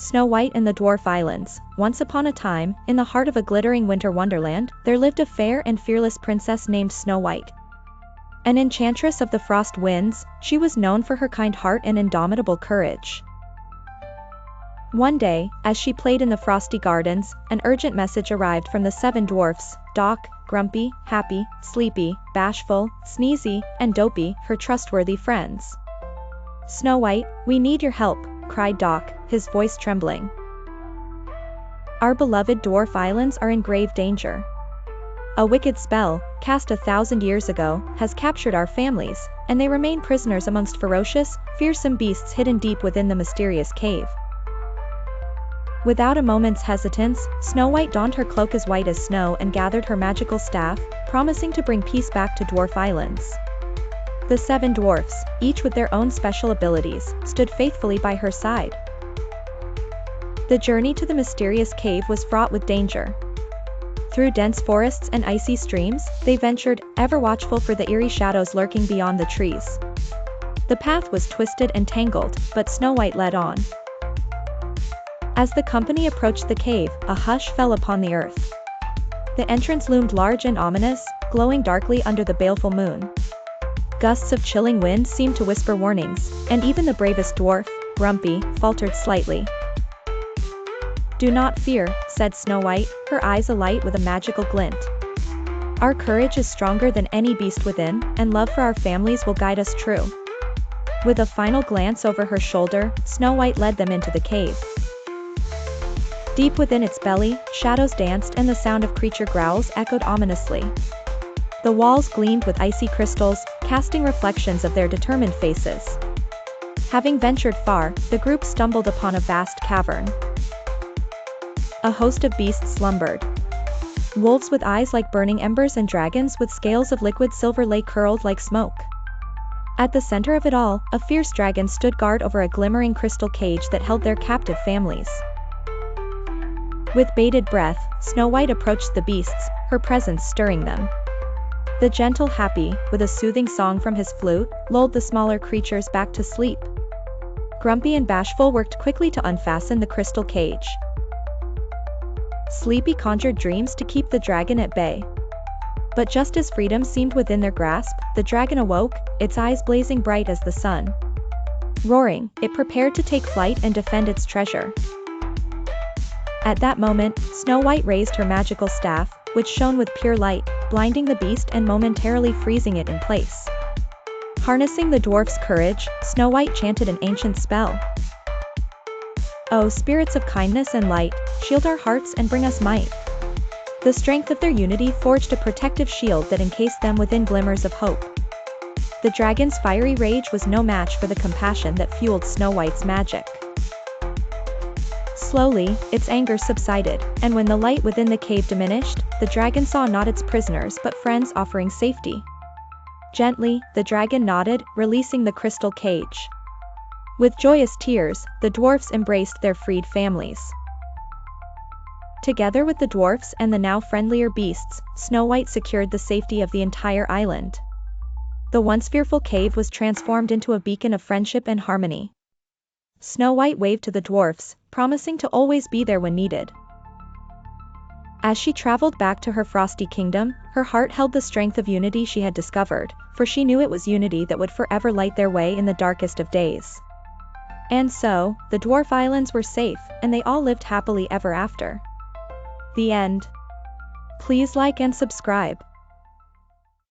Snow White and the Dwarf Islands. Once upon a time, in the heart of a glittering winter wonderland, there lived a fair and fearless princess named Snow White. An enchantress of the frost winds, she was known for her kind heart and indomitable courage. One day, as she played in the frosty gardens, an urgent message arrived from the 7 dwarfs: Doc, Grumpy, Happy, Sleepy, Bashful, Sneezy, and Dopey, her trustworthy friends. "Snow White, we need your help," cried Doc, his voice trembling. "Our beloved Dwarf Islands are in grave danger. A wicked spell, cast 1,000 years ago, has captured our families, and they remain prisoners amongst ferocious, fearsome beasts hidden deep within the mysterious cave." Without a moment's hesitance, Snow White donned her cloak as white as snow and gathered her magical staff, promising to bring peace back to Dwarf Islands. The 7 dwarfs, each with their own special abilities, stood faithfully by her side. The journey to the mysterious cave was fraught with danger. Through dense forests and icy streams, they ventured, ever watchful for the eerie shadows lurking beyond the trees. The path was twisted and tangled, but Snow White led on. As the company approached the cave, a hush fell upon the earth. The entrance loomed large and ominous, glowing darkly under the baleful moon. Gusts of chilling wind seemed to whisper warnings, and even the bravest dwarf, Grumpy, faltered slightly. "Do not fear," said Snow White, her eyes alight with a magical glint. "Our courage is stronger than any beast within, and love for our families will guide us true." With a final glance over her shoulder, Snow White led them into the cave. Deep within its belly, shadows danced and the sound of creature growls echoed ominously. The walls gleamed with icy crystals, casting reflections of their determined faces. Having ventured far, the group stumbled upon a vast cavern. A host of beasts slumbered. Wolves with eyes like burning embers and dragons with scales of liquid silver lay curled like smoke. At the center of it all, a fierce dragon stood guard over a glimmering crystal cage that held their captive families. With bated breath, Snow White approached the beasts, her presence stirring them. The gentle Happy, with a soothing song from his flute, lulled the smaller creatures back to sleep. Grumpy and Bashful worked quickly to unfasten the crystal cage. Sleepy conjured dreams to keep the dragon at bay. But just as freedom seemed within their grasp, the dragon awoke, its eyes blazing bright as the sun. Roaring, it prepared to take flight and defend its treasure. At that moment, Snow White raised her magical staff, which shone with pure light, blinding the beast and momentarily freezing it in place. Harnessing the dwarf's courage, Snow White chanted an ancient spell. "O spirits of kindness and light, shield our hearts and bring us might." The strength of their unity forged a protective shield that encased them within glimmers of hope. The dragon's fiery rage was no match for the compassion that fueled Snow White's magic. Slowly, its anger subsided, and when the light within the cave diminished, the dragon saw not its prisoners but friends offering safety. Gently, the dragon nodded, releasing the crystal cage. With joyous tears, the dwarfs embraced their freed families. Together with the dwarfs and the now friendlier beasts, Snow White secured the safety of the entire island. The once fearful cave was transformed into a beacon of friendship and harmony. Snow White waved to the dwarfs, promising to always be there when needed. As she traveled back to her frosty kingdom, her heart held the strength of unity she had discovered, for she knew it was unity that would forever light their way in the darkest of days. And so, the Dwarf Islands were safe, and they all lived happily ever after. The end. Please like and subscribe.